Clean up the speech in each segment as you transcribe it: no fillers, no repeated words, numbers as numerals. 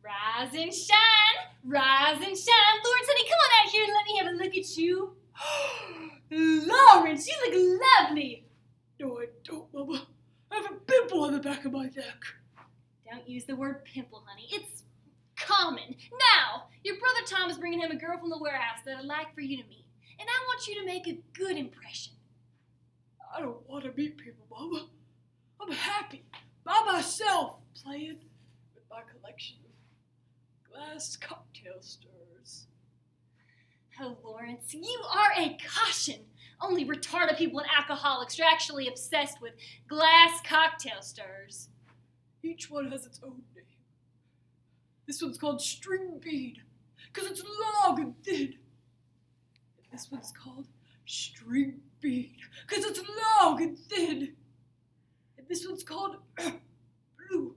Rise and shine, rise and shine. Lawrence, honey, come on out here and let me have a look at you. Lawrence, you look lovely. No, I don't, Mama. I have a pimple on the back of my neck. Don't use the word pimple, honey. It's common. Now, your brother Tom is bringing him a girl from the warehouse that I'd like for you to meet. And I want you to make a good impression. I don't want to meet people, Mama. I'm happy by myself playing with my collection of glass cocktail stirrers. Oh, Lawrence, you are a caution. Only retarded people and alcoholics are actually obsessed with glass cocktail stirrers. Each one has its own name. This one's called string bead, because it's long and thin. And this one's called string bead, because it's long and thin. And this one's called blue,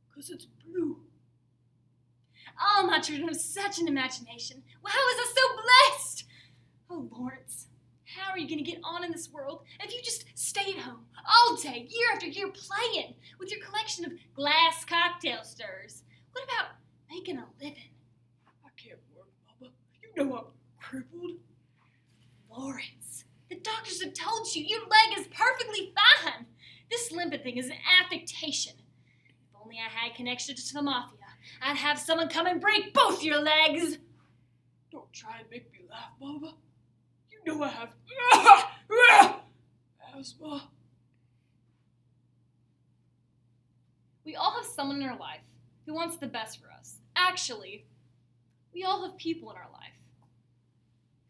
because it's blue. All my children have such an imagination. Well, how is I so blessed? Oh, Lawrence, how are you going to get on in this world if you just stay at home all day, year after year, playing with your collection of glass cocktail stirrers? What about making a living? I can't work, Mama. You know I'm crippled. Lawrence, the doctors have told you your leg is perfectly fine. This limping thing is an affectation. If only I had connections to the mafia, I'd have someone come and break both your legs. Don't try and make me laugh, Mama. You know I have asthma. We all have someone in our life who wants the best for us. Actually, we all have people in our life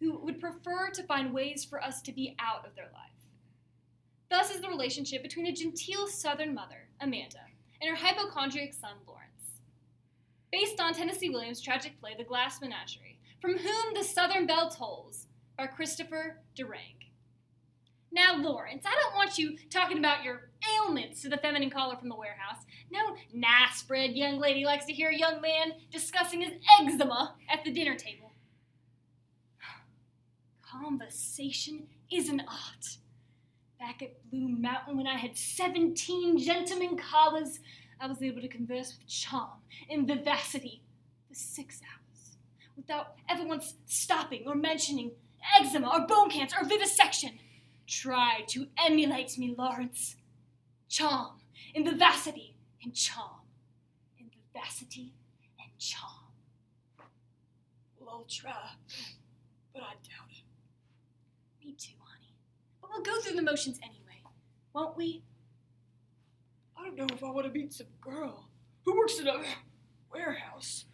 who would prefer to find ways for us to be out of their life. Thus is the relationship between a genteel southern mother, Amanda, and her hypochondriac son, Lawrence. Based on Tennessee Williams' tragic play, The Glass Menagerie, From Whom the Southern Bell Tolls, by Christopher Durang. Now, Lawrence, I don't want you talking about your ailments to the feminine caller from the warehouse. No nice-bred young lady likes to hear a young man discussing his eczema at the dinner table. Conversation is an art. Back at Blue Mountain, when I had 17 gentlemen callers, I was able to converse with charm and vivacity for 6 hours without ever once stopping or mentioning eczema or bone cancer or vivisection. Try to emulate me, Lawrence. Charm and vivacity and charm and vivacity and charm. Well, I'll try, but I doubt it. Me too, honey. But we'll go through the motions anyway, won't we? I don't know if I want to meet some girl who works in a warehouse.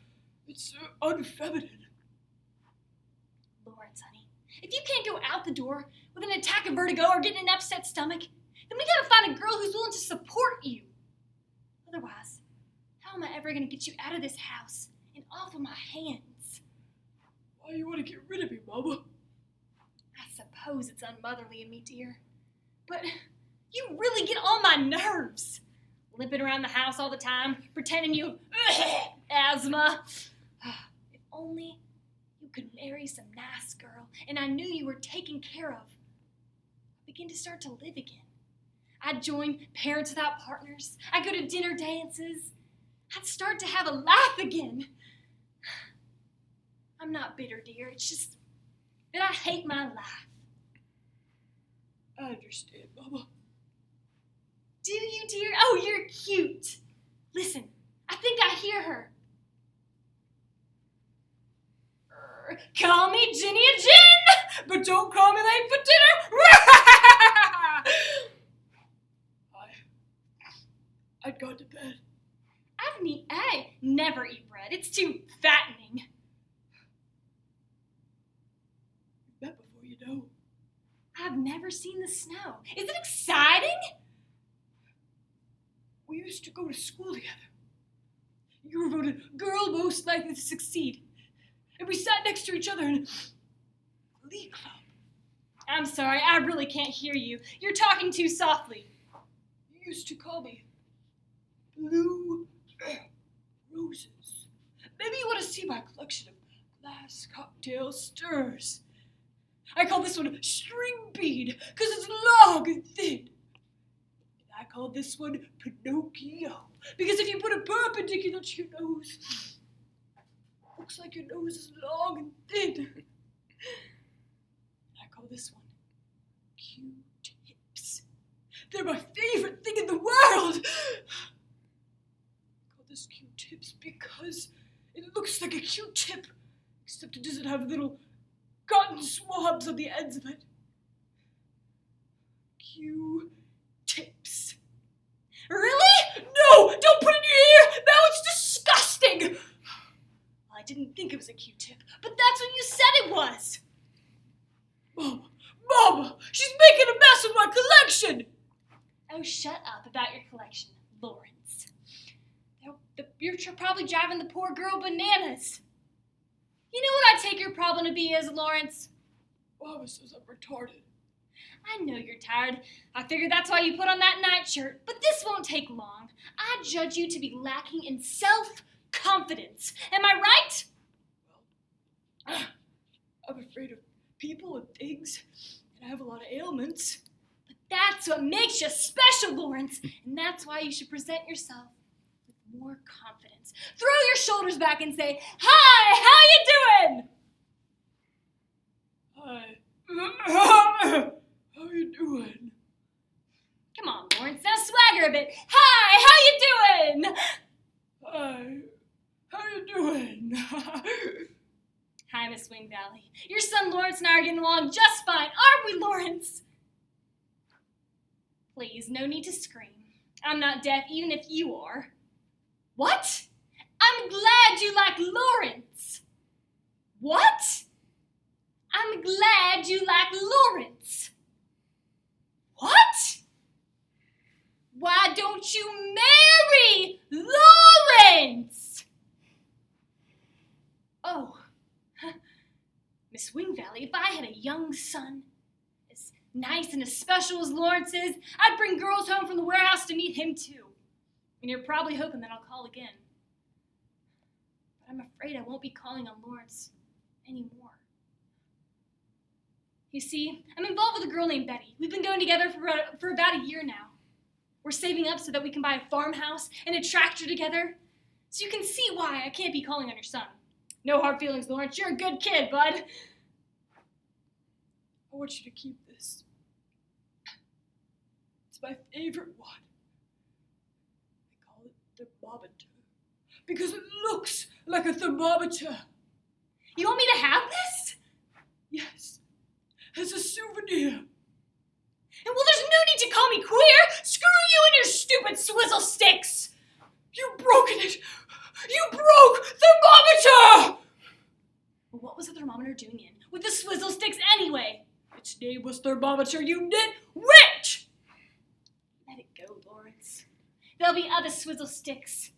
It's unfeminine. Lawrence, honey, if you can't go out the door with an attack of vertigo or getting an upset stomach, then we gotta find a girl who's willing to support you. Otherwise, how am I ever gonna get you out of this house and off of my hands? Why do you want to get rid of me, Mama? I suppose it's unmotherly of me, dear, but you really get on my nerves. Limping around the house all the time, pretending you asthma. If only you could marry some nice girl, and I knew you were taken care of. I'd begin to start to live again. I'd join Parents Without Partners. I'd go to dinner dances. I'd start to have a laugh again. I'm not bitter, dear. It's just that I hate my life. I understand, Mama. Do you, dear? Oh, you're cute. Listen, I think I hear her. Call me Ginny and Gin, but don't call me late for dinner. I'd go to bed. I never eat bread. It's too fattening. We met before you know. I've never seen the snow. Is it exciting? We used to go to school together. You were voted girl most likely to succeed. And we sat next to each other in Glee Club. I'm sorry, I really can't hear you. You're talking too softly. You used to call me Blue Roses. Maybe you want to see my collection of glass cocktail stirs. I call this one String Bead because it's long and thin. And I call this one Pinocchio because if you put a perpendicular touch your nose. Looks like your nose is long and thin. I call this one Q-tips. They're my favorite thing in the world. I call this Q-tips because it looks like a Q-tip, except it doesn't have little cotton swabs on the ends of it. Q-tips. Really? No! Don't put it in your ear! Now it's disgusting! Well, I didn't think it was a Q-tip, but that's what you said it was. Mama! She's making a mess of my collection! Oh, shut up about your collection, Lawrence. You're probably driving the poor girl bananas. You know what I take your problem to be as, Lawrence? Mama says I'm retarded. I know you're tired. I figured that's why you put on that nightshirt, but this won't take long. I judge you to be lacking in self-confidence. Am I right? Well, I'm afraid of people and things, and I have a lot of ailments. But that's what makes you special, Lawrence, and that's why you should present yourself with more confidence. Throw your shoulders back and say, "Hi, how you doing?" Hi. How you doing? Come on, Lawrence, now swagger a bit. Hi, how you doing? Hi. How you doing? Hi, Miss Wing Valley. Your son Lawrence and I are getting along just fine, aren't we, Lawrence? Please, no need to scream. I'm not deaf, even if you are. What? I'm glad you like Lawrence. What? I'm glad you like Lawrence. What? Why don't you marry Lawrence? Oh, Miss Wing Valley, if I had a young son as nice and as special as Lawrence is, I'd bring girls home from the warehouse to meet him too. And you're probably hoping that I'll call again. But I'm afraid I won't be calling on Lawrence anymore. You see, I'm involved with a girl named Betty. We've been going together for about a year now. We're saving up so that we can buy a farmhouse and a tractor together. So you can see why I can't be calling on your son. No hard feelings, Lawrence. You're a good kid, bud. I want you to keep this. It's my favorite one. I call it thermometer because it looks like a thermometer. You want me to have this? Yes, as a souvenir. And well, there's no need to call me queer. Screw you and your stupid swizzle sticks. You've broken it. You broke thermometer. Well, what was the thermometer doing in with the swizzle sticks anyway? Its name was thermometer, you nitwit. Let it go, Lawrence. There'll be other swizzle sticks.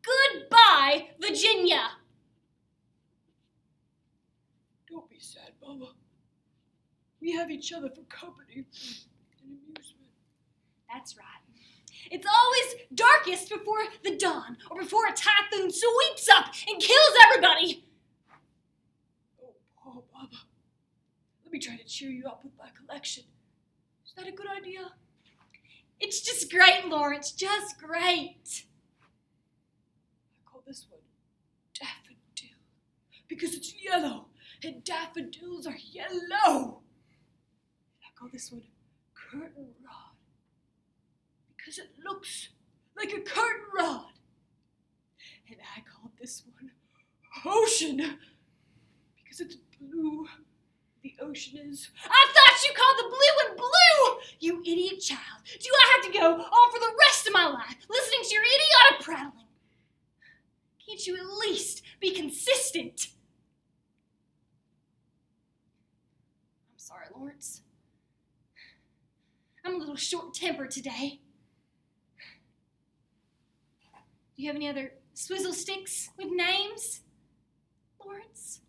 Goodbye, Virginia. Don't be sad, Mama. We have each other for company and amusement. That's right. It's always darkest before the dawn or before a typhoon sweeps up and kills everybody. Oh, poor Mama. Let me try to cheer you up with my collection. Is that a good idea? It's just great, Lawrence, just great. I call this one daffodil because it's yellow and daffodils are yellow. I call this one curtain rod because it looks like a curtain rod. And I call this one ocean because it's blue. The ocean is... I thought you called the blue and blue! You idiot child. Do I have to go on for the rest of my life listening to your idiotic prattling? Can't you at least be consistent? I'm sorry, Lawrence. I'm a little short-tempered today. Do you have any other swizzle sticks with names, Lawrence?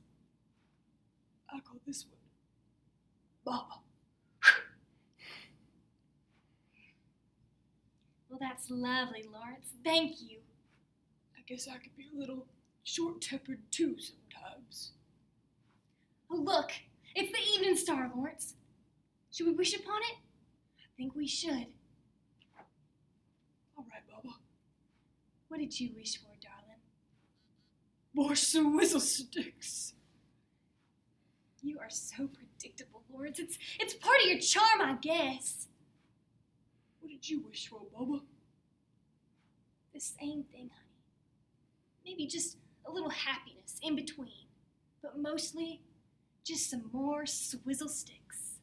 I call this one Mama. Well, that's lovely, Lawrence. Thank you. I guess I could be a little short-tempered too sometimes. Oh, look. It's the evening star, Lawrence. Should we wish upon it? I think we should. All right, Mama. What did you wish for, darling? More swizzle sticks. You are so predictable, Lawrence. It's part of your charm, I guess. What did you wish for, Mama? The same thing, honey. Maybe just a little happiness in between. But mostly, just some more swizzle sticks.